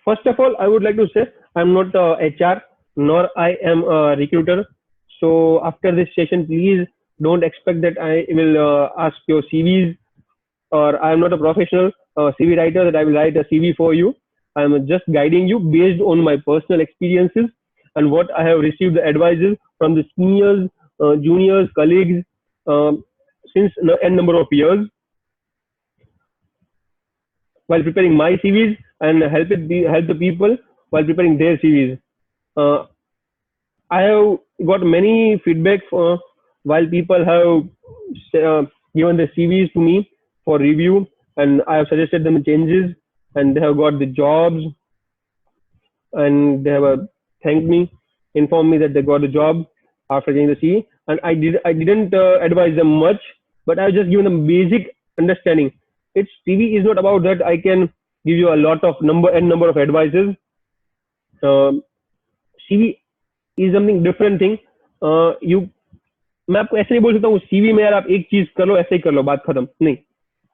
First of all, I would like to say I'm not HR nor I am a recruiter. So after this session, please don't expect that I will ask your CVs, or I am not a professional CV writer that I will write a CV for you. I am just guiding you based on my personal experiences and what I have received the advices from the seniors, juniors, colleagues um, since n number of years while preparing my CVs and help the people while preparing their CVs. Uh, I have got many feedback while people have given the CVs to me for review, and I have suggested them changes, and they have got the jobs, and they have thanked me, informed me that they got the job after getting the CV. And I didn't advise them much, but I just given them basic understanding. Its CV is not about that I can give you a lot of number of advices. CV is something different thing. You मैं आपको ऐसे नहीं बोल सकता हूँ CV में यार आप एक चीज कर लो ऐसे ही कर लो बात खत्म नहीं.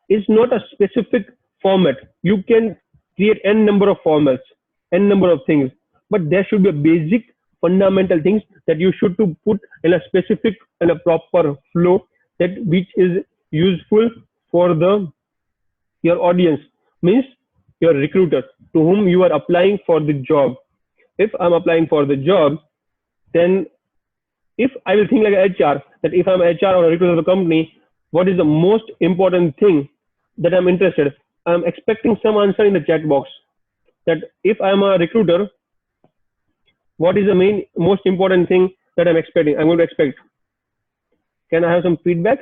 It's not a specific format. You can create n number of formats, n number of things, but there should be a basic fundamental things that you should to put in a specific and a proper flow that which is useful for the your audience, means your recruiter to whom you are applying for the job. If I'm applying for the job, then if I will think like an HR, that if I'm HR or a recruiter of the company, what is the most important thing that I'm interested? I'm expecting some answer in the chat box. That if I'm a recruiter, what is the most important thing that I'm expecting? I'm going to expect. Can I have some feedback?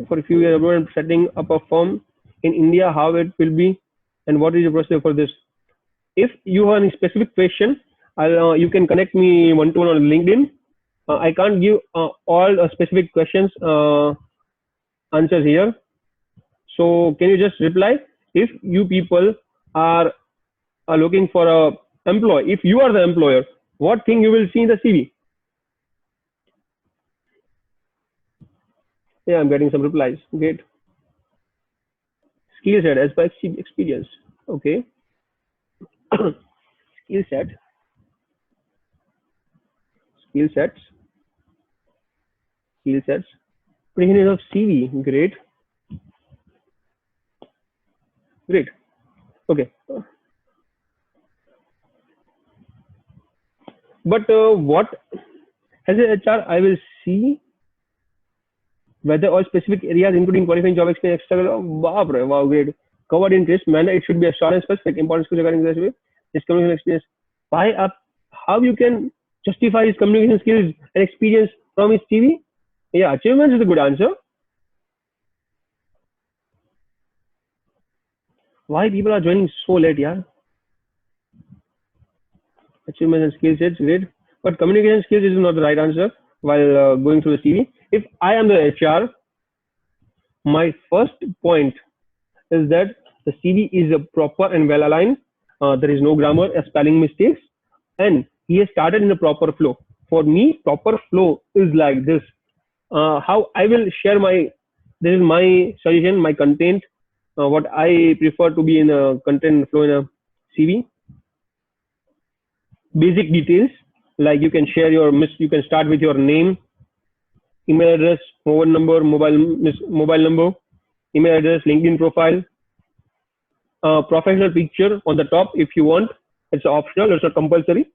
For a few years ago, setting up a firm in India, how it will be, and what is the process for this? If you have any specific question, you can connect me one-to-one on LinkedIn. I can't give all specific questions answers here. So can you just reply if you people are looking for a employee? If you are the employer, what thing you will see in the CV? Yeah, I'm getting some replies. Great. Skill set as per experience. Okay. Skill set. Skill sets. Skill sets. Beginning of CV. Great. Great. Okay. But what as a HR, I will see whether all specific areas, including qualifying job experience, extra. Wow, great. Covered interest manner. It should be a short and specific. Important skills regarding this way. This communication experience. Why up? How you can justify his communication skills and experience from his CV? Yeah, achievements is a good answer. Why people are joining so late, yeah? Achievements and skill sets, great. But communication skills is not the right answer while going through the CV. If I am the HR, my first point is that the CV is proper and well aligned. There is no grammar or spelling mistakes, and he has started in a proper flow. For me, proper flow is like this. How I will share this is my suggestion, my content, what I prefer to be in a content flow in a CV. Basic details like you can share you can start with your name, email address, mobile number, email address, LinkedIn profile, professional picture on the top if you want. It's optional, it's not compulsory.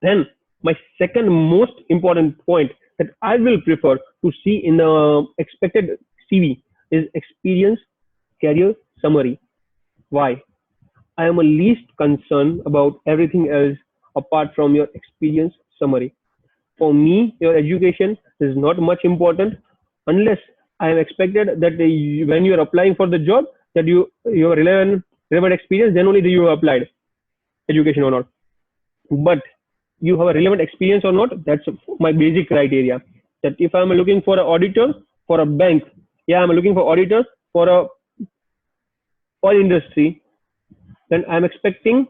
Then my second most important point that I will prefer to see in the expected CV is experience career summary. Why? I am a least concerned about everything else apart from your experience summary. For me, your education is not much important unless I am expected that when you are applying for the job that you have relevant experience, then only do you have applied education or not. But you have a relevant experience or not, that's my basic criteria. That if I'm looking for an auditor for a bank, yeah, I'm looking for auditor for a oil industry, then I'm expecting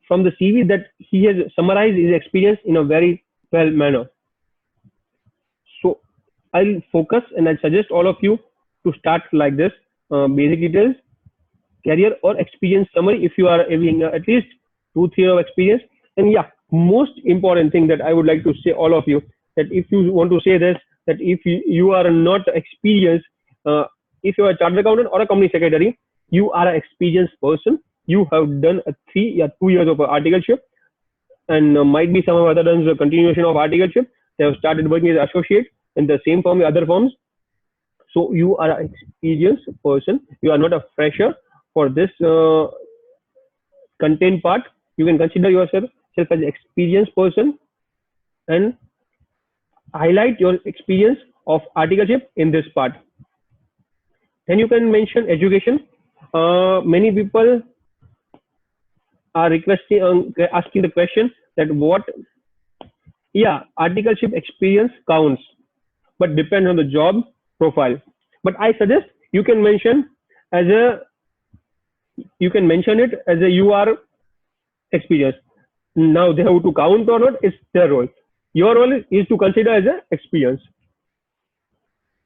from the CV that he has summarized his experience in a very well manner. So I'll focus and I'll suggest all of you to start like this: basic details, career or experience summary if you are having at least 2 3 years of experience. And yeah, most important thing that I would like to say all of you, that if you want to say this, that if you are not experienced, if you are a chartered accountant or a company secretary, you are an experienced person. You have done a 2 years of articleship, and might be some of other done the continuation of articleship. They have started working as associate in the same firm with other firms. So you are an experienced person. You are not a fresher. For this content part, you can consider yourself as an experienced person and highlight your experience of articleship in this part. Then you can mention education. Many people are requesting, asking the question that what, yeah, articleship experience counts, but depends on the job profile. But I suggest you can mention as a, you can mention it as a you are experienced. Now they have to count or not is their role. Your role is to consider as a experience.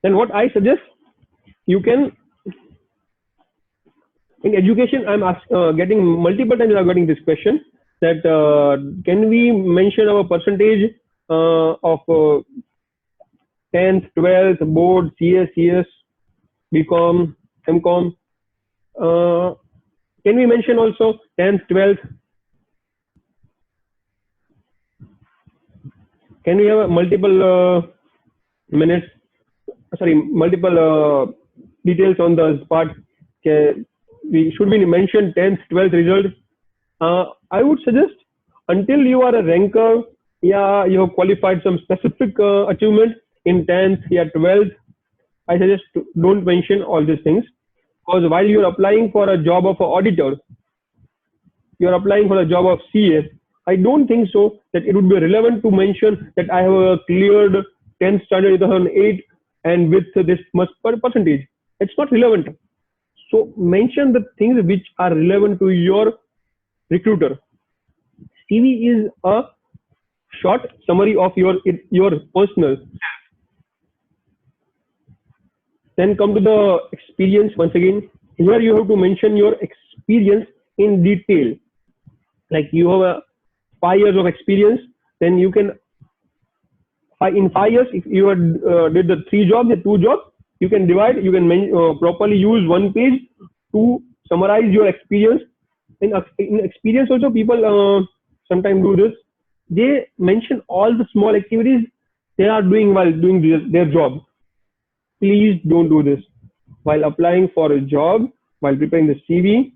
Then what I suggest, you can, in education, I'm getting multiple times I'm getting this question that can we mention our percentage of 10th, 12th, board, CS, CS, BCom, MCom. Can we mention also 10th, 12th? Can we have multiple minutes? Sorry, multiple details on the part. Should we mention 10th, 12th result? I would suggest until you are a ranker, yeah, you have qualified some specific achievement in 10th, yeah, 12th. I suggest don't mention all these things, because while you're applying for a job of an auditor, you're applying for a job of CS. I don't think so that it would be relevant to mention that I have cleared 10th standard 2008 and with this much percentage. It's not relevant. So mention the things which are relevant to your recruiter. CV is a short summary of your personal. Then come to the experience once again. Here you have to mention your experience in detail. Like you have 5 years of experience, then you can, in 5 years, if you did the 3 jobs, the 2 jobs, you can divide, you can properly use 1 page to summarize your experience. In experience also, people sometimes do this. They mention all the small activities they are doing while doing their job. Please don't do this. While applying for a job, while preparing the CV,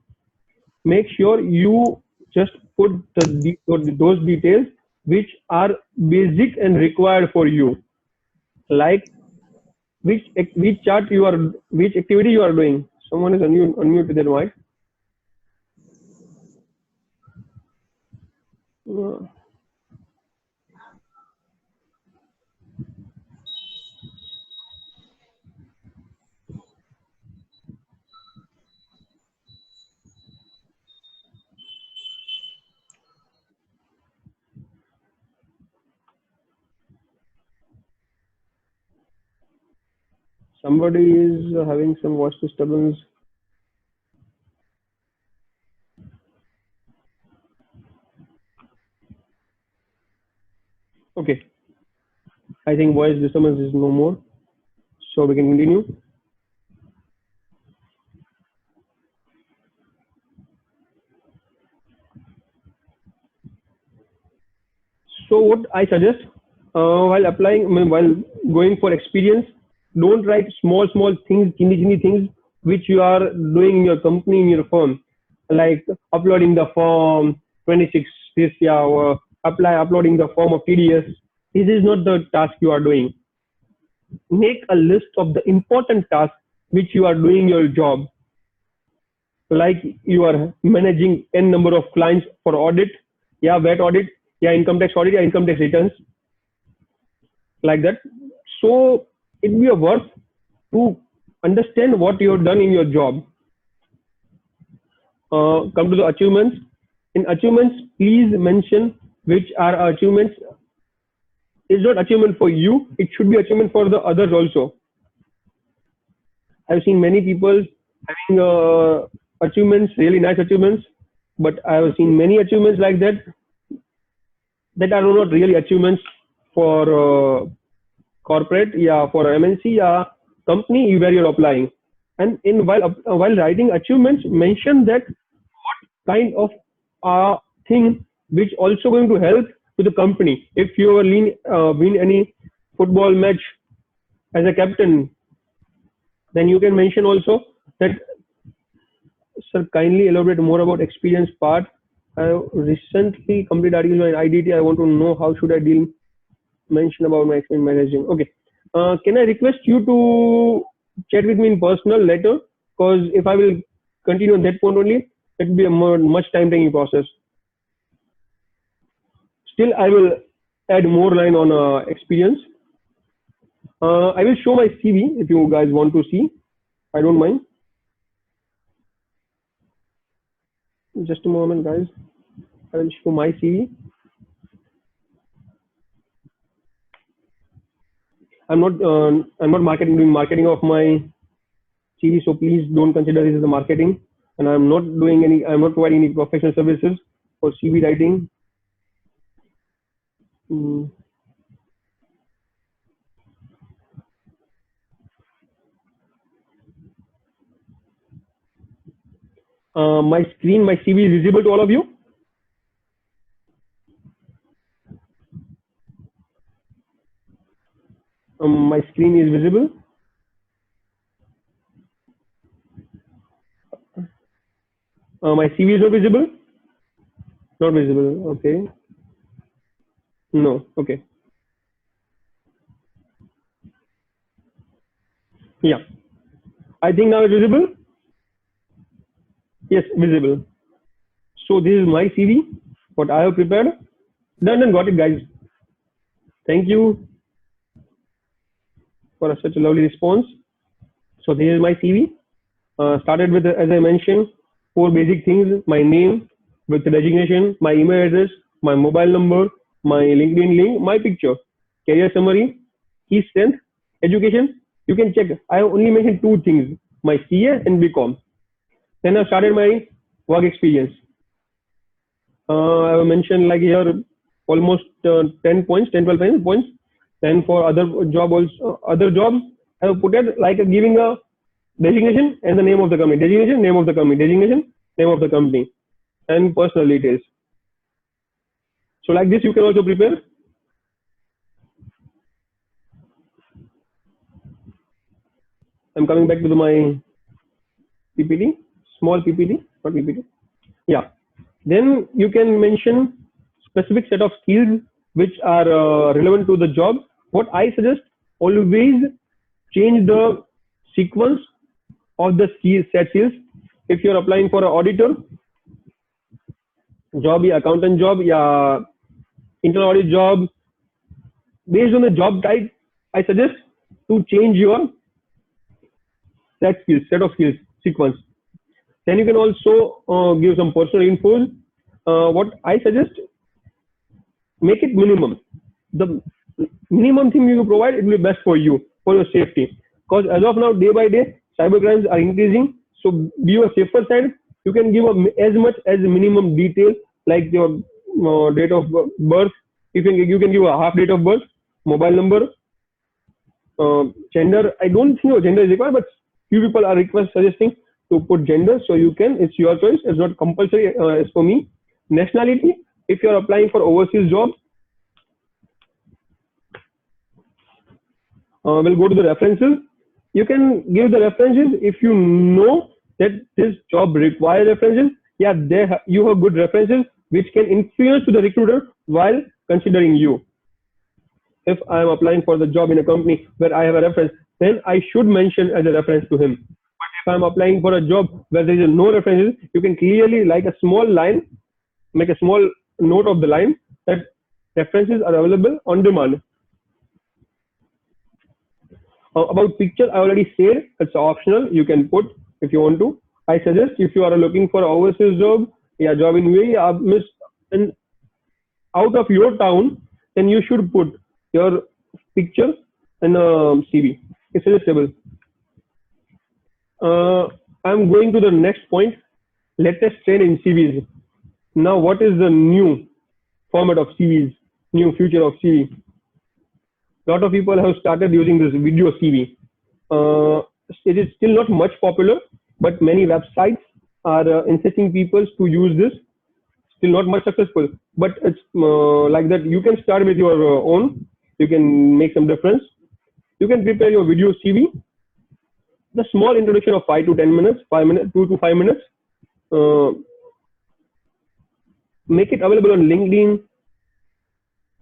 make sure you just put those details which are basic and required for you, like which chart you are, which activity you are doing. Someone is unmute their mic. Somebody is having some voice disturbance. Okay. I think voice disturbance is no more. So we can continue. So what I suggest, while applying, while going for experience, don't write small things, teeny things which you are doing in your company, in your firm, like uploading the form 26 this year, or uploading the form of TDS. This is not the task you are doing. Make a list of the important tasks which you are doing your job. Like you are managing n number of clients for audit, yeah, VAT audit, yeah, income tax audit, yeah, income tax returns, like that. So it will be a worth to understand what you have done in your job. Come to the achievements. In achievements, please mention which are achievements. It's not achievement for you, it should be achievement for the others also. I've seen many people having achievements, really nice achievements, but I've seen many achievements like that that are not really achievements for corporate, yeah, for MNC, yeah, company where you're applying. And in while writing achievements, mention that kind of thing which also going to help to the company. If you win any football match as a captain, then you can mention also that, sir, kindly elaborate more about experience part. I recently completed articles on IDT. I want to know how should I deal mention about my experience managing. Okay. Can I request you to chat with me in personal later? Because if I will continue on that point only, it will be a much time taking process. Still, I will add more line on experience. I will show my CV if you guys want to see. I don't mind. Just a moment, guys. I will show my CV. I'm not doing marketing of my CV, so please don't consider this as a marketing. And I'm not providing any professional services for CV writing. My screen, my CV is visible to all of you. My screen is visible. My CV is not visible. Not visible. Okay. No. Okay. Yeah. I think now it's visible. Yes, visible. So this is my CV, what I have prepared. Done, got it, guys. Thank you for such a lovely response. So this is my CV. Started with, as I mentioned, 4 basic things: my name with the designation, my email address, my mobile number, my LinkedIn link, my picture, career summary, key strength, education. You can check. I only mentioned 2 things: my CA and BCom. Then I started my work experience. I mentioned like here almost 10 points, 10, 12 points. Then for other jobs, I have put it like giving a designation and the name of the company, designation, name of the company, designation, name of the company, and personal details. So like this, you can also prepare. I'm coming back to my PPT, small PPT, not PPT. Yeah. Then you can mention specific set of skills which are relevant to the job. What I suggest, always change the sequence of the set skills. If you're applying for an auditor job, या accountant job, या internal audit job, based on the job type, I suggest to change your set of skills sequence. Then you can also give some personal info. What I suggest, make it minimum. The minimum thing you provide, it will be best for you, for your safety. Because as of now, day by day, cyber crimes are increasing. So be on a safer side. You can give as much as minimum detail, like your date of birth. You can give a half date of birth, mobile number, gender. I don't think gender is required, but few people are suggesting to put gender. So you can. It's your choice. It's not compulsory as for me. Nationality. If you are applying for overseas job, we'll go to the references. You can give the references if you know that this job requires references. Yeah, you have good references which can influence to the recruiter while considering you. If I am applying for the job in a company where I have a reference, then I should mention as a reference to him. But if I'm applying for a job where there is no references, you can clearly, like a small line, make a small note of the line that references are available on demand. About picture, I already said it's optional. You can put if you want to. I suggest if you are looking for overseas job, yeah, job in UAE, miss, and out of your town, then you should put your picture and CV. It's suggestible. I'm going to the next point. Latest trend in CVs. Now, what is the new format of CVs? New future of CV. A lot of people have started using this video CV. Uh, it is still not much popular, but many websites are insisting people to use this. Still not much successful, but it's like that. You can start with your own. You can make some difference. You can prepare your video CV. The small introduction of 5 to 10 minutes, 5 minutes, 2 to 5 minutes. Uh, make it available on LinkedIn.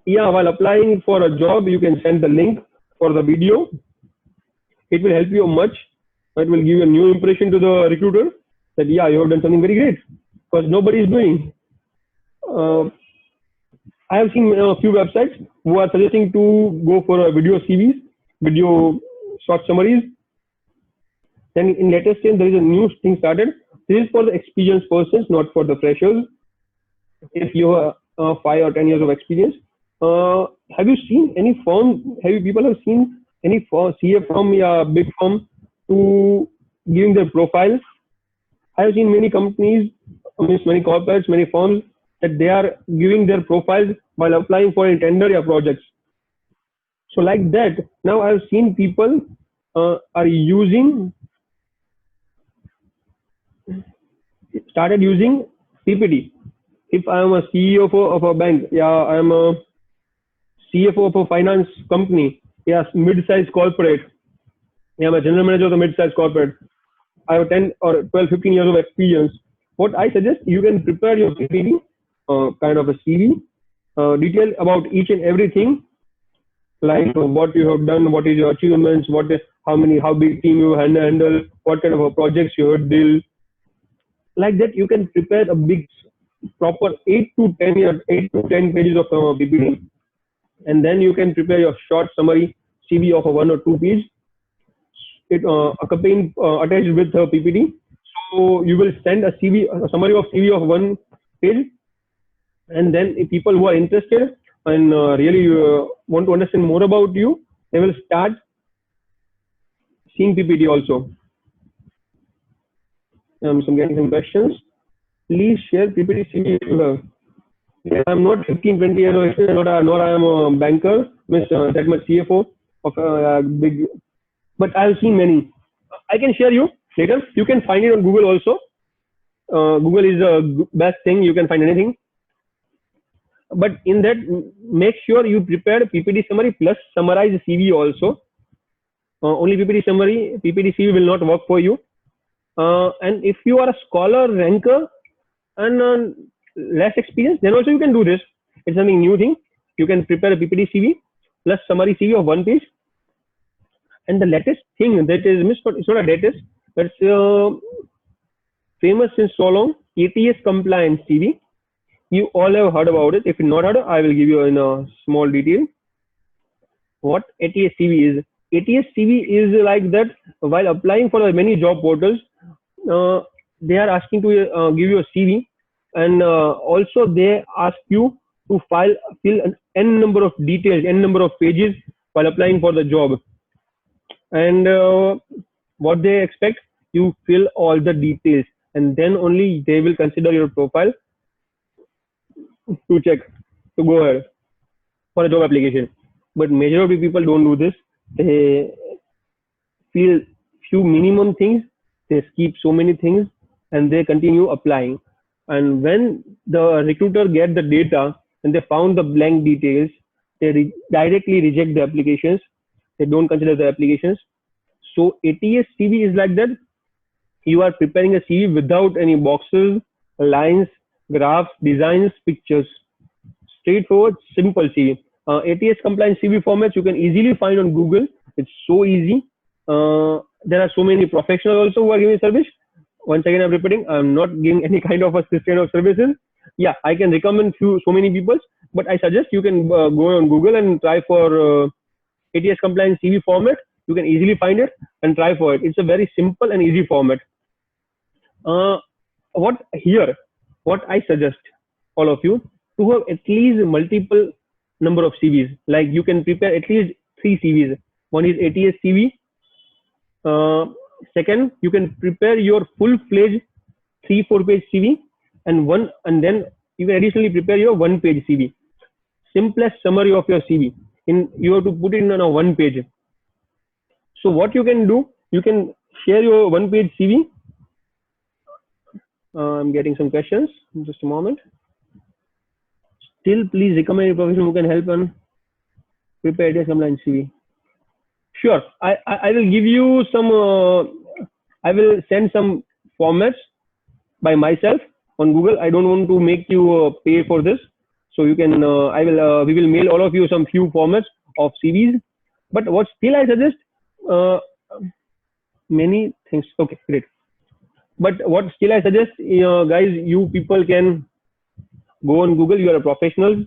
Yeah, while applying for a job, you can send the link for the video. It will help you much. It will give a new impression to the recruiter that yeah, you have done something very great because nobody is doing. Uh, I have seen a few websites who are suggesting to go for a video CVs, video short summaries. Then in latest change, there is a new thing started. This is for the experienced persons, not for the freshers. If you have 5 or 10 years of experience, have you seen any firm? Have you people have seen any firm, CA firm, yeah, big firm to giving their profiles? I have seen many companies, many corporates, many firms that they are giving their profiles while applying for a tender or projects. So like that, now I've seen people are started using PPT. If I am a CEO of a bank, yeah, I am a CFO of a finance company, yeah, mid-sized corporate, yeah, I'm a general manager of a mid-sized corporate. I have 10 or 12, 15 years of experience. What I suggest, you can prepare your PPT, kind of a CV, detail about each and everything, like what you have done, what is your achievements, how big team you handle, what kind of projects you have deal. Like that, you can prepare a big, proper 8 to 10 pages of PPT, and then you can prepare your short summary CV of a 1 or 2 page. It accompanied attached with the PPT. So you will send a summary of CV of 1 page, and then if people who are interested and really want to understand more about you, they will start seeing PPT also. So I'm getting some questions. Please share PPT CV. I'm not 15, 20 years old, nor I am a banker, that much CFO of a big, but I've seen many. I can share you later. You can find it on Google also. Google is the best thing. You can find anything. But in that, make sure you prepare PPT summary plus summarize CV also. Only PPT summary, PPT CV will not work for you. And if you are a scholar, ranker, and less experience, then also you can do this. It's something new thing. You can prepare a PPT CV plus summary CV of 1 page. And the latest thing that is, it's not a latest, but it's famous since so long, ATS compliance CV. You all have heard about it. If you not heard, I will give you in a small detail. What ATS CV is. ATS CV is like that while applying for many job portals, they are asking to give you a CV, and also they ask you to fill an n number of details, n number of pages while applying for the job. And what they expect, you fill all the details, and then only they will consider your profile to check to go ahead for a job application. But majority of people don't do this. They feel few minimum things, they skip so many things, and they continue applying. And when the recruiter get the data and they found the blank details, they directly reject the applications. They don't consider the applications. So ATS CV is like that. You are preparing a CV without any boxes, lines, graphs, designs, pictures. Straightforward, simple CV. ATS compliance CV formats you can easily find on Google. It's so easy. There are so many professionals also who are giving service. Once again, I'm repeating, I'm not giving any kind of assistance of services. Yeah, I can recommend so many people, but I suggest you can go on Google and try for ATS compliance CV format. You can easily find it and try for it. It's a very simple and easy format. What here? what I suggest all of you to have at least multiple number of CVs. Like you can prepare at least three CVs. One is ATS CV. Uh, Second, you can prepare your full-fledged 3-4 page CV, and then you can additionally prepare your one-page CV. Simplest summary of your CV. You have to put it in a one page. So what you can do, you can share your one-page CV. I'm getting some questions. Just a moment. Still, please recommend a professional who can help and prepare ATS compliance CV. Sure, I will give you some. I will send some formats by myself on Google. I don't want to make you pay for this, so you can. We will mail all of you some few formats of CVs. But what still I suggest, many things. Okay, great. But what still I suggest, guys, you people can go on Google. You are a professional,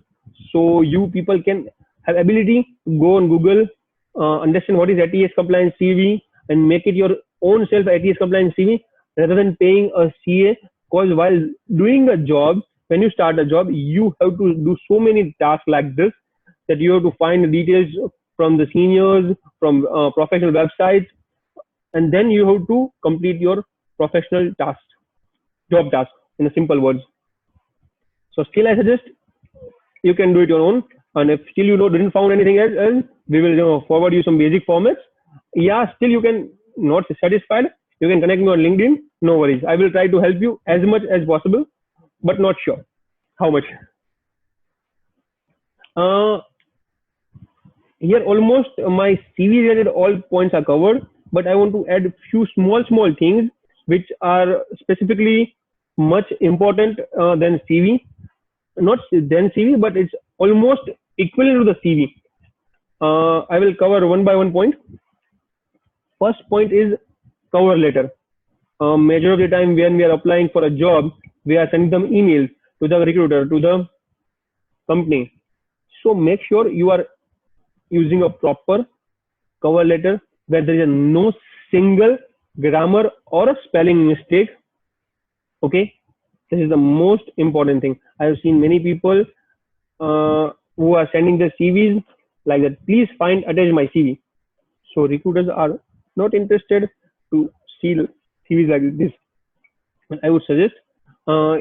so you people can have ability to go on Google, understand what is ATS compliance CV, and make it your own self ATS compliance CV rather than paying a CA. Because while doing a job, when you start a job, you have to do so many tasks like this that you have to find details from the seniors, from professional websites, and then you have to complete your professional task, job task in a simple words. So still I suggest you can do it your own. And if still you didn't found anything else, we will forward you some basic formats. Yeah, still you can not satisfied, you can connect me on LinkedIn. No worries. I will try to help you as much as possible, but not sure how much. Uh, Here almost my CV related all points are covered, but I want to add few small things which are specifically much important than CV. Not than CV, but it's almost equivalent to the CV. I will cover one by one point. First point is cover letter. Major of the time when we are applying for a job, we are sending them emails to the recruiter, to the company. So make sure you are using a proper cover letter where there is no single grammar or a spelling mistake. Okay, this is the most important thing. I have seen many people who are sending their CVs like that. Please find attach my CV. So recruiters are not interested to see CVs like this. I would suggest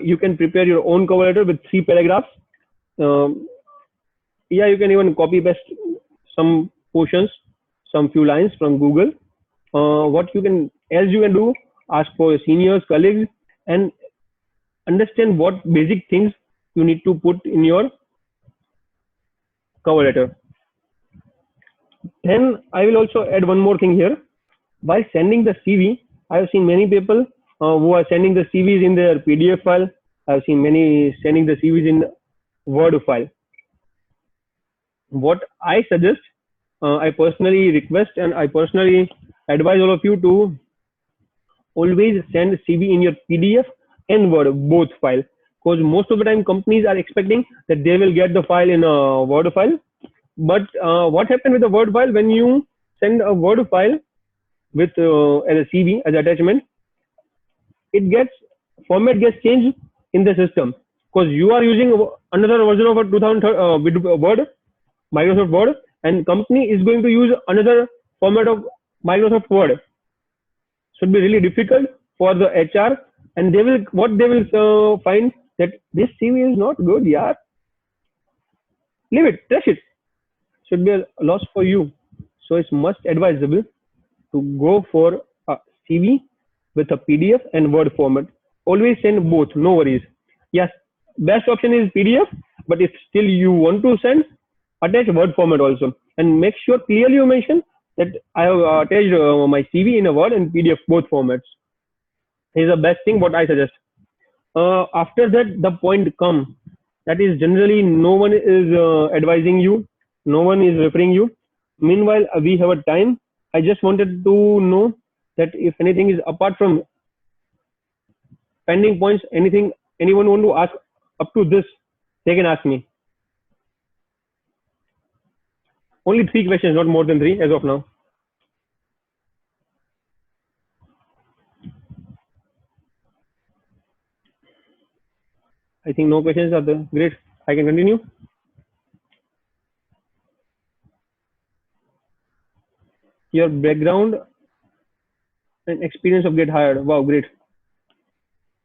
you can prepare your own cover letter with 3 paragraphs. Um, yeah, you can even copy paste some portions, some few lines from Google. What you can else you can do, ask for your seniors, colleagues, and understand what basic things you need to put in your cover letter. Then I will also add one more thing here. While sending the CV, I have seen many people who are sending the CVs in their PDF file. I have seen many sending the CVs in Word file. What I suggest, I personally request and I personally advise all of you to always send CV in your PDF and Word, both file. Because most of the time companies are expecting that they will get the file in a Word file. But what happens with the Word file when you send a Word file with as a CV as attachment, it gets format gets changed in the system because you are using another version of a 2000 Word, Microsoft Word, and company is going to use another format of Microsoft Word. So it'll be really difficult for the HR, and they will find that this CV is not good, yeah. Leave it, trash it. Should be a loss for you. So it's most advisable to go for a CV with a PDF and Word format. Always send both, no worries. Yes, best option is PDF, but if still you want to send, attach Word format also. And make sure clearly you mention that I have attached my CV in a Word and PDF both formats. Is the best thing what I suggest. After that, the point come. That is generally no one is advising you, no one is referring you. Meanwhile, we have a time. I just wanted to know that if anything is apart from pending points, anything anyone want to ask up to this, they can ask me. Only 3 questions, not more than 3 as of now. I think no questions are there. Great. I can continue. Your background and experience of get hired. Wow, great.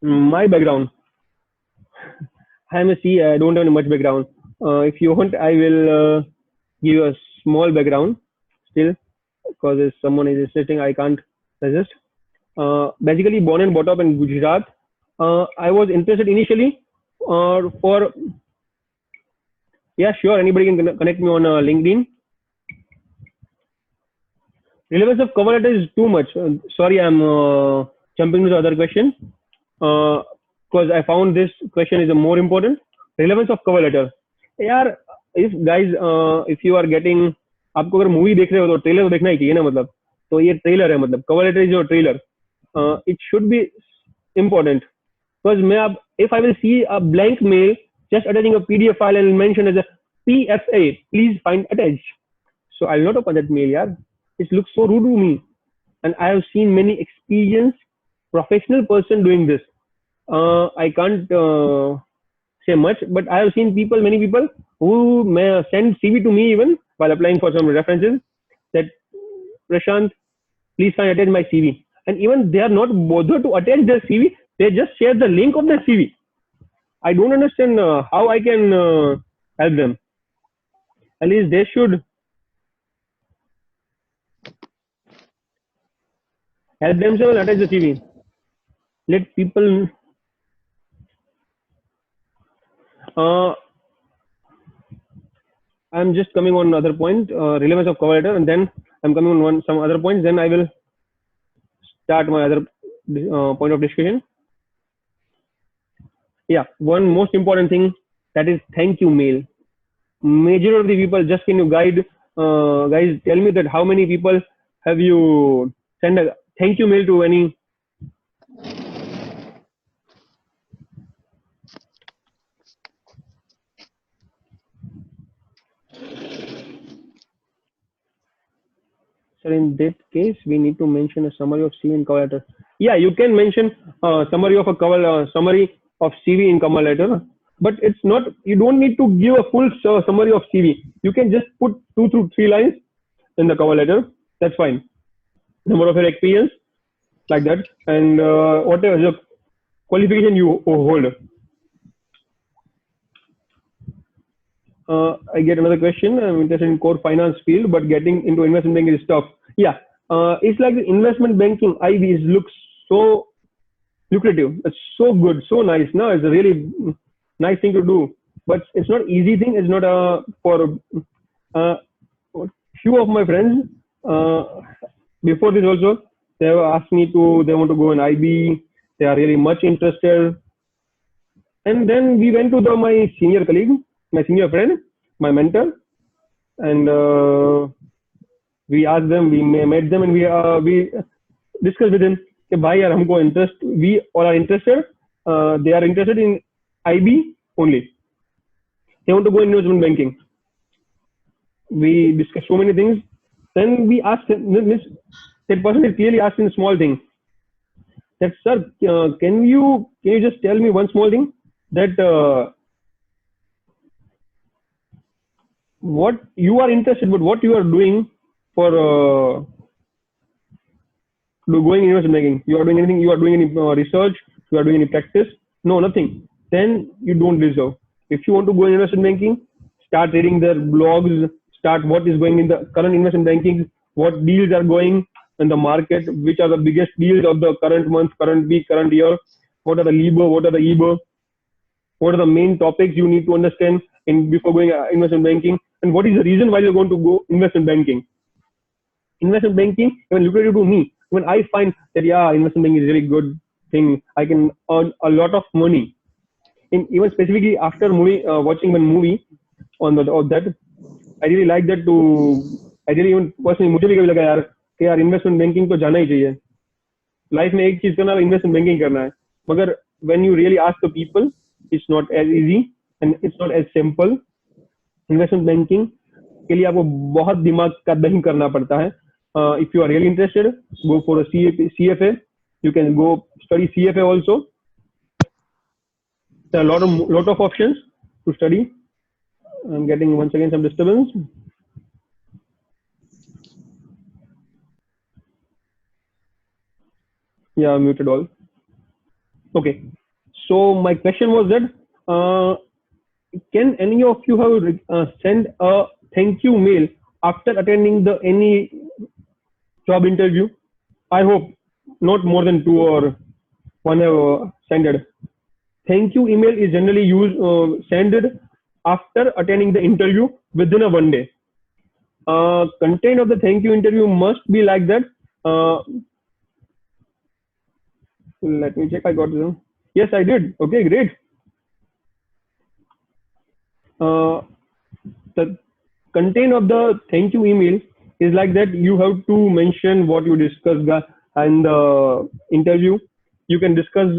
My background. I'm a C. I don't have much background. If you want, I will give you a small background still, because if someone is insisting, I can't resist. Basically, born and brought up in Gujarat. I was interested initially for, yeah, sure, anybody can connect me on LinkedIn. Relevance of cover letter is too much. Sorry, I'm jumping to the other question, because I found this question is a more important. Relevance of cover letter. यार, if guys, if you are getting, आपको अगर movie देख रहे हो तो trailer तो देखना ही चाहिए ना, मतलब तो ये ट्रेलर है, मतलब cover letter is your trailer. It should be important, because मैं अब if I will see a blank mail just attaching a PDF file and mention as a PFA, please find attached, so I'll not open that mail. यार, it looks so rude to me, and I have seen many experienced professional person doing this. I can't say much, but I have seen people, many people who may send CV to me even while applying for some references, that Prashant, please find attach my CV, and even they are not bothered to attach their CV. They just share the link of their CV. I don't understand how I can help them. At least they should help themselves and attach the CV. Let people. I'm just coming on another point, relevance of cover letter, and then I'm coming on some other points. Then I will start my other point of discussion. Yeah, one most important thing, that is thank you mail. Major of the people, just can you guys tell me that how many people have you sent a thank you mail to any? So in that case, we need to mention a summary of CV and cover letter. Yeah, you can mention summary of a summary of CV in cover letter, but it's not. You don't need to give a full summary of CV. You can just put 2 to 3 lines in the cover letter. That's fine. Number of your experience, like that, and whatever the qualification you hold. I get another question. I'm interested in core finance field, but getting into investment banking is tough. Yeah, it's like the investment banking IB looks so lucrative. It's so good, so nice. No, it's a really nice thing to do, but it's not easy thing. It's not for few of my friends before this also. They have asked me to. They want to go in IB. They are really much interested. And then we went to my senior colleague, my senior friend, my mentor, and we asked them, we met them, and we discussed with him, कि भाई यार हमको interest, we all are interested, they are interested in IB only. They want to go in investment banking. We discussed so many things. Then we asked that person is clearly asking small things. That sir, can you just tell me one small thing, that what you are interested, but what you are doing for going investment banking? You are doing anything? You are doing any research? You are doing any practice? No, nothing. Then you don't deserve. If you want to go in investment banking, start reading their blogs. Start what is going in the current investment banking. What deals are going in the market? Which are the biggest deals of the current month, current week, current year? What are the LIBOR? What are the EBOR? What are the main topics you need to understand before going investment banking? And what is the reason why you're going to go investment banking? Investment banking, even lucrative to me. When I find that, yeah, investment banking is a really good thing, I can earn a lot of money. Even specifically after watching one movie on that, I really like that I really even personally, मुझे भी कभी लगा यार कि यार investment banking तो जाना ही चाहिए. Life में एक चीज करना है, investment banking करना है. मगर when you really ask the people, it's not as easy and it's not as simple. Investment banking के लिए आपको बहुत दिमाग का दहन करना पड़ता है. If you are really interested, go for a CFA. You can go study CFA also. There are lot of options to study. I'm getting once again some disturbance. Yeah, muted all. Okay. So my question was that can any of you have send a thank you mail after attending the any job interview? I hope not more than two or one have sent it. Thank you email is generally used sent after attending the interview within a 1 day. Content of the thank you interview must be like that. Let me check. I got this. Yes, I did. Okay, great. The content of the thank you email is like that. You have to mention what you discussed in the interview. You can discuss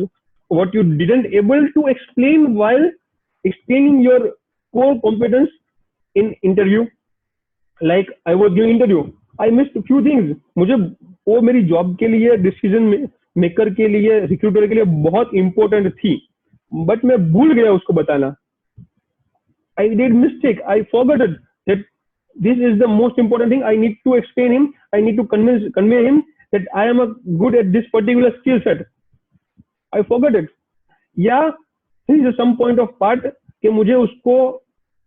what you didn't able to explain while explaining your core competence in interview. Like I was giving interview, I missed a few things. मुझे वो मेरी job के लिए decision maker के लिए recruiter के लिए बहुत इंपॉर्टेंट थी, बट मैं भूल गया उसको बताना. I did mistake. I forgot it. That this is the most important thing. I need to explain him. I need to convey him that I am good at this particular skill set. I forgot it. Yeah, this is some point of part कि मुझे उसको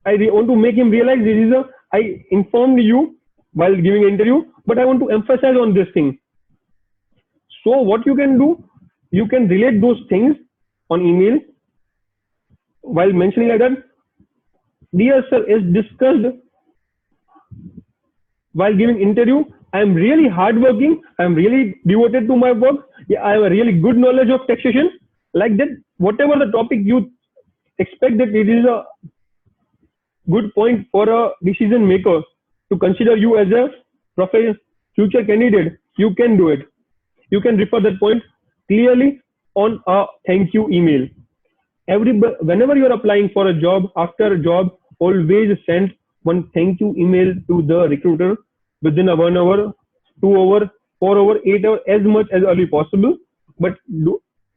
I want to make him realize this is I informed you while giving an interview, but I want to emphasize on this thing. So what you can do, you can relate those things on email while mentioning like that. Dear sir, as discussed while giving interview, I am really hardworking. I am really devoted to my work. Yeah, I have a really good knowledge of taxation. Like that, whatever the topic you expect that it is a good point for a decision maker to consider you as a future candidate, you can do it. You can refer that point clearly on a thank you email. Whenever you are applying for a job, after a job, always send one thank you email to the recruiter within a 1 hour, 2 hour, 4 hour, 8 hour, as much as early possible. But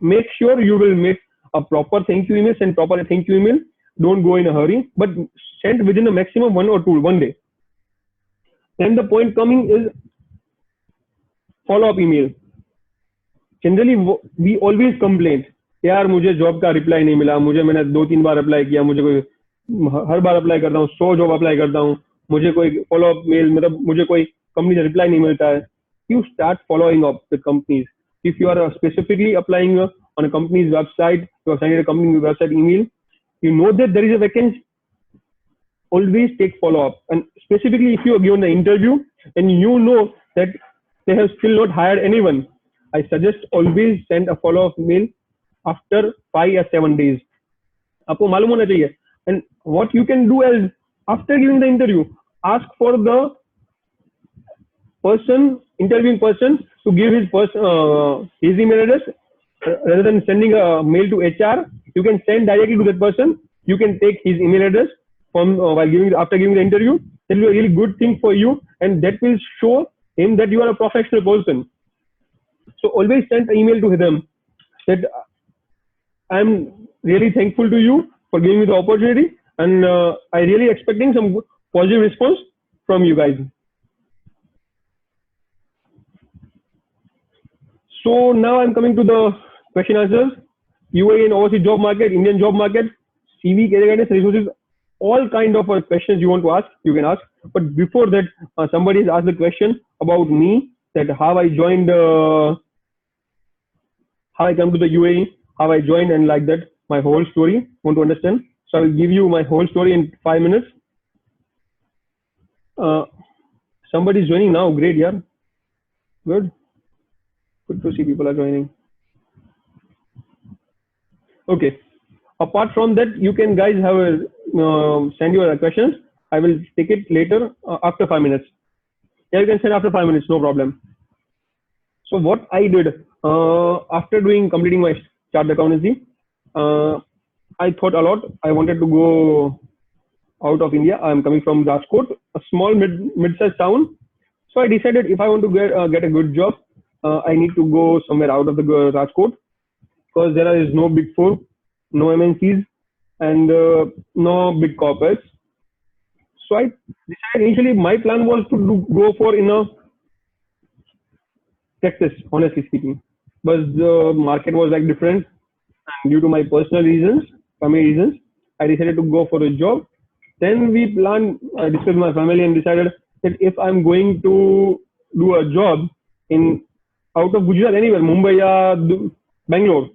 make sure you will make a proper thank you email, send proper thank you email. Don't go in a hurry, but send within a maximum 1 day. Then the point coming is follow-up email. Generally, we always complain, यार मुझे job का reply नहीं मिला, मैंने 2-3 बार apply किया, मुझे कोई हर बार apply करता हूँ, 100 जॉब अप्लाई करता हूँ, मुझे कोई फॉलोअप मेल मतलब मुझे कोई कंपनी से रिप्लाई नहीं मिलता है. You start following up with companies. If you are specifically applying on a company's website, you are sending a company website email, you know that there is a vacancy, always take follow-up. And specifically if you are given the interview and you know that they have still not hired anyone, I suggest always send a follow-up mail after 5 or 7 days. आपको मालूम होना चाहिए. And what you can do is after giving the interview, ask for the interviewing person to give his email address. Rather than sending a mail to HR, you can send directly to that person. You can take his email address from after giving the interview. That will be a really good thing for you, and that will show him that you are a professional person. So always send an email to them that I'm really thankful to you for giving me the opportunity, and I really expecting some positive response from you guys. So now I'm coming to the question answers. UAE and overseas job market, Indian job market, CV, career guidance, resources, all kind of questions you want to ask, you can ask. But before that, somebody has asked the question about me, that how I joined, how I come to the UAE, how I joined, and like that, my whole story. Want to understand? So I will give you my whole story in 5 minutes. Somebody is joining now. Great, yeah. Good. Good to see people are joining. Okay. Apart from that, you can guys have send your questions. I will take it later after 5 minutes. Yeah, you can send after 5 minutes, no problem. So what I did after completing my chartered accountancy, I thought a lot. I wanted to go out of India. I'm coming from Rajkot, a small mid-sized town. So I decided if I want to get a good job, I need to go somewhere out of the Rajkot, because there is no big four. no MNCs, and no big corporates. So I decided initially my plan was to go for in a Texas, honestly speaking, but the market was like different. And due to my personal reasons, family reasons, I decided to go for a job. Then we planned, I discussed with my family and decided that if I'm going to do a job in out of Gujarat, anywhere, Mumbai or Bangalore,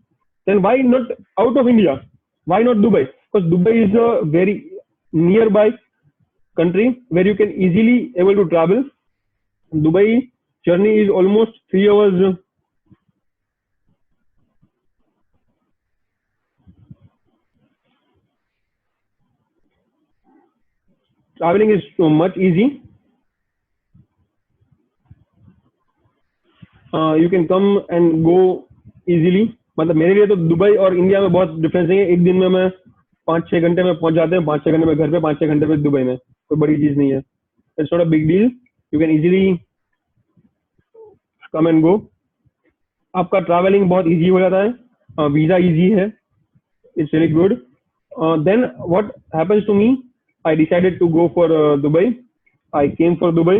then why not out of India? Why not Dubai? Because Dubai is a very nearby country where you can easily able to travel. Dubai journey is almost 3 hours. Traveling is so much easy. You can come and go easily. मतलब मेरे लिए तो Dubai और India में बहुत difference है. एक दिन में मैं 5-6 घंटे में पहुंच जाते हैं, 5-6 घंटे में घर पे, 5-6 घंटे में दुबई में. कोई बड़ी चीज नहीं है. It's not a big deal. You can easily come and go. आपका ट्रैवलिंग बहुत इजी हो जाता है. वीजा इजी है. It's very good. Then what happens to me, I decided to go for Dubai. I came for Dubai.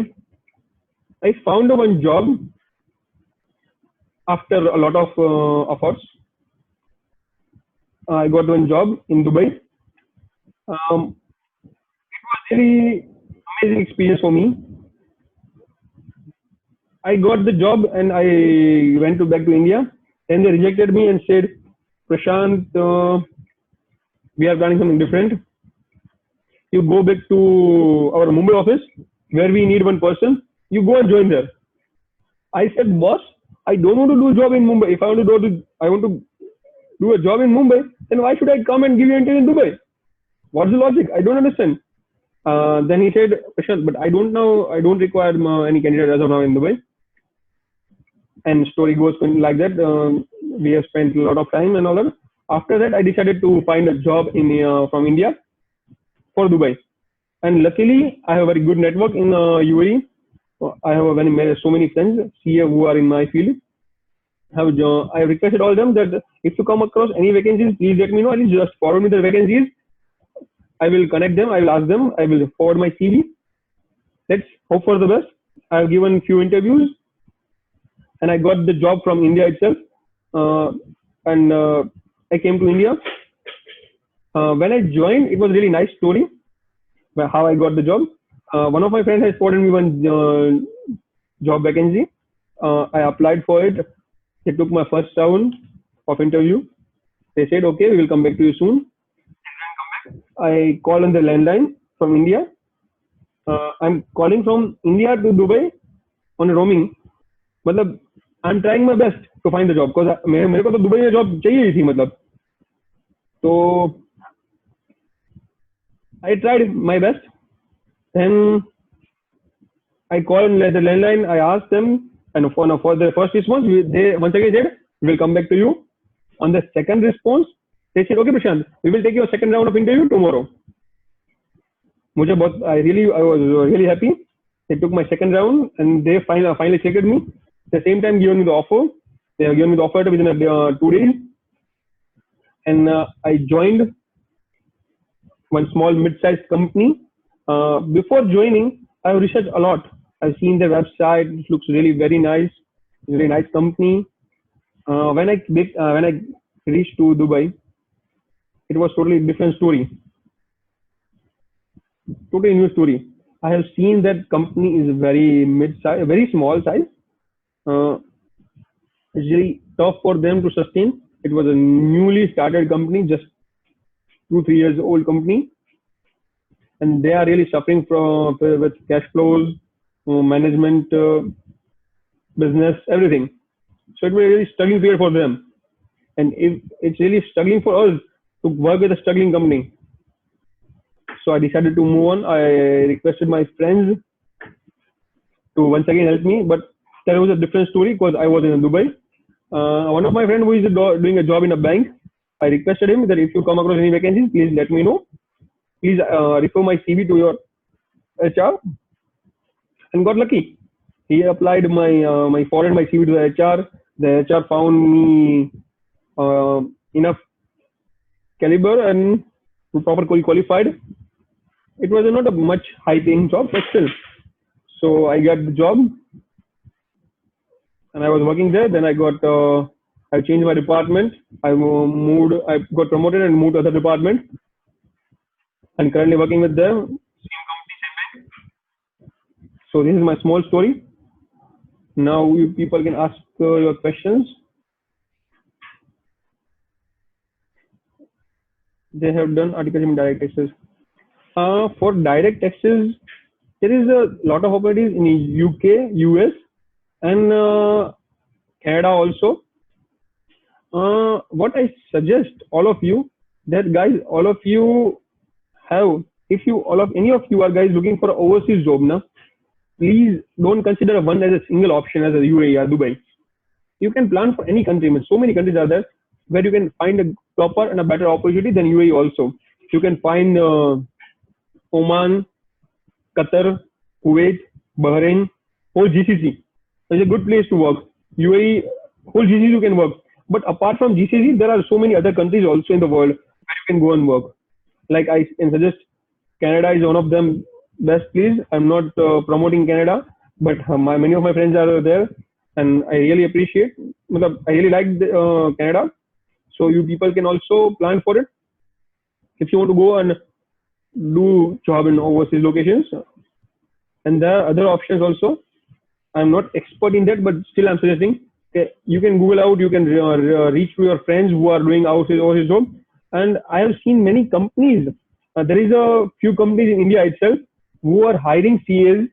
I found one job after a lot of efforts. I got one job in Dubai. Really amazing experience for me. I got the job and I went back to India. And they rejected me and said, Prashant, we are planning something different. You go back to our Mumbai office where we need one person. You go and join there. I said, boss, I don't want to do a job in Mumbai. If I want to do a job in Mumbai, then why should I come and give you an interview in Dubai? What's the logic? I don't understand. Then he said, Prashant, but I don't require any candidate as of now in Dubai. And story goes like that. We have spent a lot of time and all that. After that, I decided to find a job from India for Dubai. And luckily, I have a very good network in UAE. I have so many friends here who are in my field. I have requested all of them that if you come across any vacancies, please let me know. At just forward me the vacancies. I will connect them. I will ask them. I will forward my CV. Let's hope for the best. I have given few interviews, and I got the job from India itself. I came to India. When I joined, it was a really nice story how I got the job. One of my friends has forwarded me one job vacancy. I applied for it. They took my first round of interview. They said, okay, we will come back to you soon. I called on the landline from India. I'm calling from India to Dubai on a roaming. मतलब I'm trying my best to find the job because मेरे को तो Dubai में job चाहिए ही थी मतलब. तो I tried my best. Then I called the landline. I asked them, and for the first response, they once again said, "We will come back to you." On the second response, they said, "Okay, Prashant, we will take your second round of interview tomorrow." I was really happy. They took my second round, and they finally selected me. At the same time, given me the offer. They have given me the offer within 2 days, and I joined one small mid-sized company. Before joining, I have researched a lot. I've seen their website. It looks really very nice. Very nice company. When I reached to Dubai, it was totally different story. Totally new story. I have seen that company is very mid-size, very small size. It's really tough for them to sustain. It was a newly started company, just 2-3 years old company, and they are really suffering from with cash flows, management, business, everything. So it was a really struggling period for them, and it's really struggling for us to work with a struggling company. So I decided to move on. I requested my friends to once again help me, but that was a different story because I was in Dubai. One of my friends who is doing a job in a bank, I requested him that if you come across any vacancies, please let me know. Please refer my CV to your HR, and got lucky. He applied forwarded my CV to the HR. The HR found me enough caliber and properly qualified. It was not a much high paying job, but still. So I got the job and I was working there. Then I changed my department. I got promoted and moved to other department. And currently working with them. So this is my small story. Now you people can ask your questions. They have done articles in direct taxes. For direct taxes, there is a lot of opportunities in UK, US, and Canada also. What I suggest all of you that guys, all of you have, if you all of any of you are guys looking for an overseas job now, please don't consider one as a single option as a UAE or Dubai. You can plan for any country. I mean, so many countries are there where you can find a proper and a better opportunity than UAE also. You can find Oman, Qatar, Kuwait, Bahrain, whole GCC. It's a good place to work. UAE, whole GCC you can work. But apart from GCC, there are so many other countries also in the world where you can go and work. Like I can suggest, Canada is one of them best place. I'm not promoting Canada, but many of my friends are there, and I really appreciate. I really like Canada. So you people can also plan for it if you want to go and do job in overseas locations. And there are other options also. I'm not expert in that, but still I'm suggesting. Okay, you can Google out. You can reach to your friends who are doing overseas job. And I have seen many companies. There is a few companies in India itself who are hiring CAs.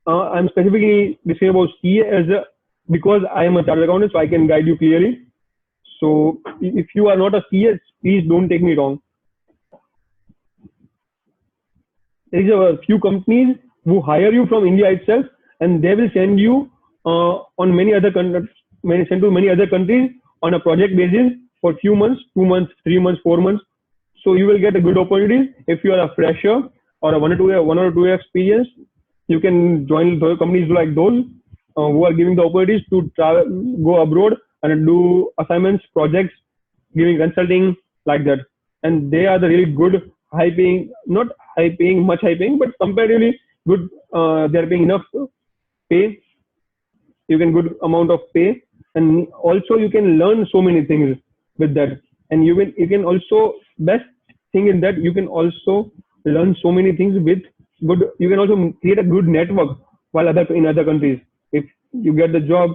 I'm specifically discussing about CA because I am a chartered accountant, so I can guide you clearly. So if you are not a CA, please don't take me wrong. There is a few companies who hire you from India itself, and they will send you on many other countries, send to many other countries on a project basis for few months, 2 months, 3 months, 4 months. So you will get a good opportunity. If you are a fresher or a 1 or 2 year experience, you can join companies like those who are giving the opportunities to travel, go abroad and do assignments, projects, giving consulting like that. And they are the really good, high paying, not high paying, much high paying, but comparatively good. They are paying enough pay. You can good amount of pay, and also you can learn so many things with that. And you can also, best thing in that, you can also learn so many things with good. You can also create a good network while in other countries. If you get the job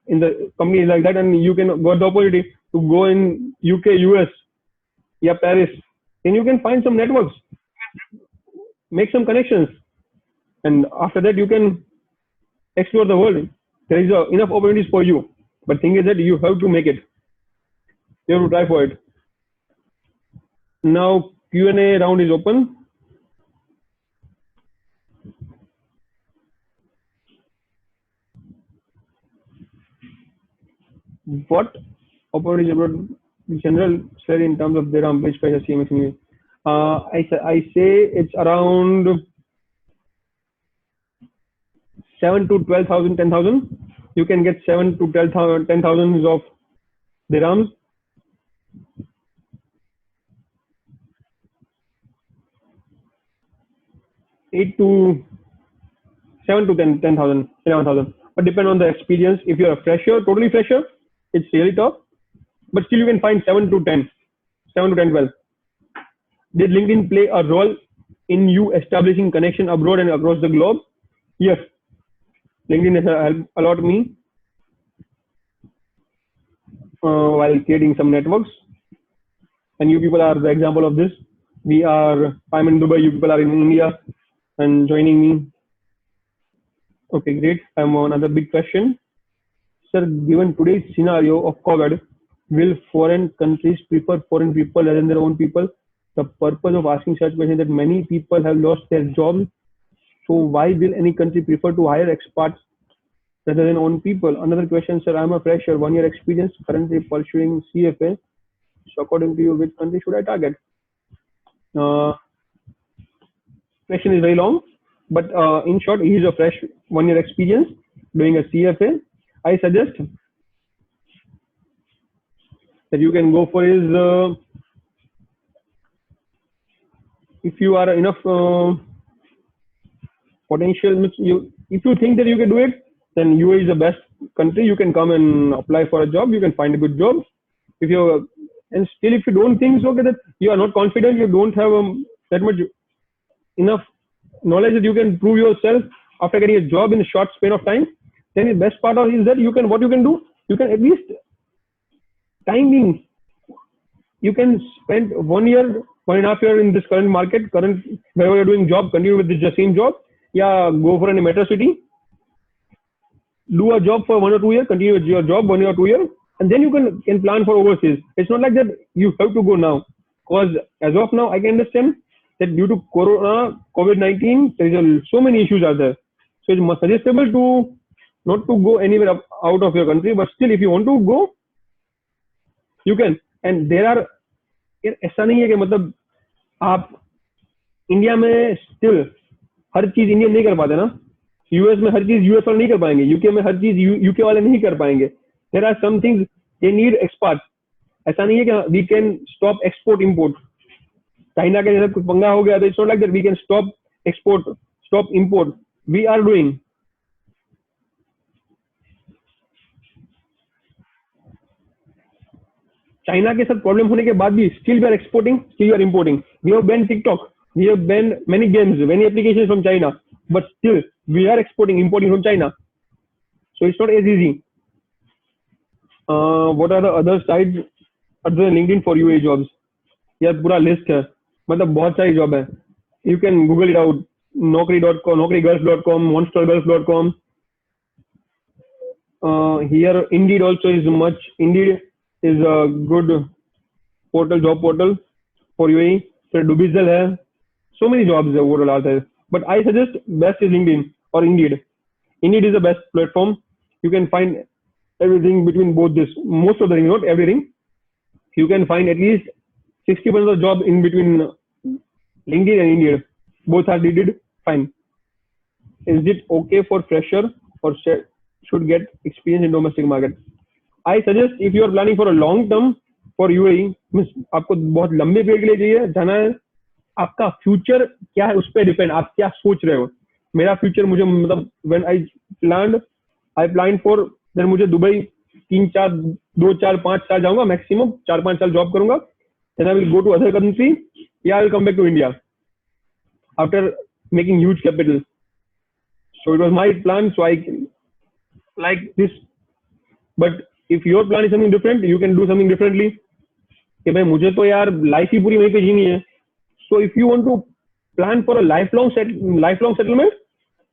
in the companies like that, and you can got the opportunity to go in UK, US, yeah, Paris, then you can find some networks, make some connections, and after that you can explore the world. There is enough opportunities for you, but thing is that you have to make it. You have to try for it. Now Q&A round is open. What opportunities abroad in general share in terms of their base price CMS anyway? I say it's around 7 to 12,000, 10,000. You can get 7 to 10,000 of dirhams. 8 to 7 to 10,000, 11,000. But depend on the experience. If you're a fresher, totally fresher, it's really tough. But still you can find 7 to 10, 12. Did LinkedIn play a role in you establishing connection abroad and across the globe? Yes. LinkedIn has helped a lot me while creating some networks. And you people are the example of this. I'm in Dubai, you people are in India and joining me. Okay, great. I'm on another big question. Sir, given today's scenario of COVID, will foreign countries prefer foreign people rather than their own people? The purpose of asking such question is that many people have lost their jobs. So why will any country prefer to hire expats rather than own people? Another question, sir, I'm a fresher, 1 year experience, currently pursuing CFA. So according to you, which country should I target? Question is very long, but in short, he is a fresh 1 year experience doing a CFA. I suggest that you can go for is if you are enough potential, if you think that you can do it, then UAE is the best country. You can come and apply for a job. You can find a good job. If you and still if you don't think so, okay, that you are not confident, you don't have that much enough knowledge that you can prove yourself after getting a job in a short span of time, then the best part of it is that you can at least time being, you can spend 1 year, 1.5 years in this current market, wherever you're doing job, continue with the same job. Yeah, go for a metro city, do a job for 1 or 2 years, continue with your job 1 year or 2 years, and then you can plan for overseas. It's not like that you have to go now, because as of now, I can understand that due to Corona, COVID-19, there is so many issues out there. So it's much suggestible to not to go anywhere out of your country, but still if you want to go, you can. And there are, ऐसा नहीं है कि मतलब आप India में still हर चीज Indian नहीं कर पाते ना, यूएस में हर चीज यूएस वाले नहीं कर पाएंगे, यूके में हर चीज यूके वाले नहीं कर पाएंगे. There are some things they need expert. ऐसा नहीं है कि we can stop export import. China के जैसे कुछ पंगा हो गया तो it's not like that we can stop export stop import. We are doing. China के साथ प्रॉब्लम होने के बाद भी still we are exporting, still we are importing. We have ban TikTok, we have ban many games, many applications from China, but still we are exporting, importing from China. So it's not as easy. What are the other sites other than LinkedIn for UAE jobs? यार पूरा list है, मतलब बहुत सारी job है. You can Google it out. Naukri.com, Naukrigirls.com, monstergirls.com. Here Indeed also is much. Indeed is a good portal, job portal for UAE. So Dubizzle है. So many jobs overall out there. But I suggest best is LinkedIn or Indeed. Indeed is the best platform. You can find everything between both this. Most of the things, not everything. You can find at least 60% of the job in between LinkedIn and Indeed. Both are needed. Fine. Is it okay for fresher or should get experience in domestic market? I suggest if you are planning for a long term for UAE, means आपको बहुत लंबे period के लिए चाहिए जाना है, आपका future क्या है उस पर डिपेंड, आप क्या सोच रहे हो. मेरा फ्यूचर मुझे मतलब when I plan for then मुझे दुबई 2 4 5 साल जाऊंगा मैक्सिमम, 4 5 साल जॉब करूंगा, then I will go to other country या I will come back to India after making huge capital. So it was my plan, so I like this. But if your plan is something different, you can do something differently कि भाई मुझे तो यार life ही पूरी वहीं पे जीनी है. So if you want to plan for a lifelong settlement,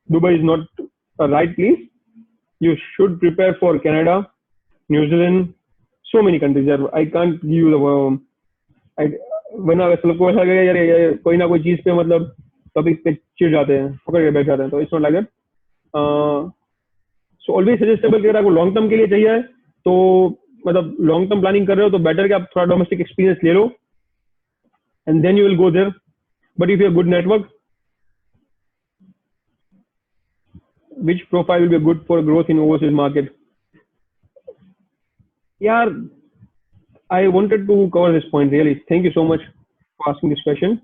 Dubai is not a right place. You should prepare for Canada, New Zealand, so many countries. I can't give you the वरना सबको ऐसा लगेगा यार कोई ना कोई चीज पे मतलब टॉपिक पे चिढ़ जाते हैं, पकड़ के बैठ जाते हैं. तो it's not like that. So always suggestible कि अगर आपको लॉन्ग टर्म के लिए चाहिए तो मतलब लॉन्ग टर्म प्लानिंग कर रहे हो तो बेटर कि आप थोड़ा डोमेस्टिक एक्सपीरियंस ले लो and then you will go there. But if you have good network, which profile will be good for growth in overseas market? Yeah, I wanted to cover this point really. Thank you so much for asking this question.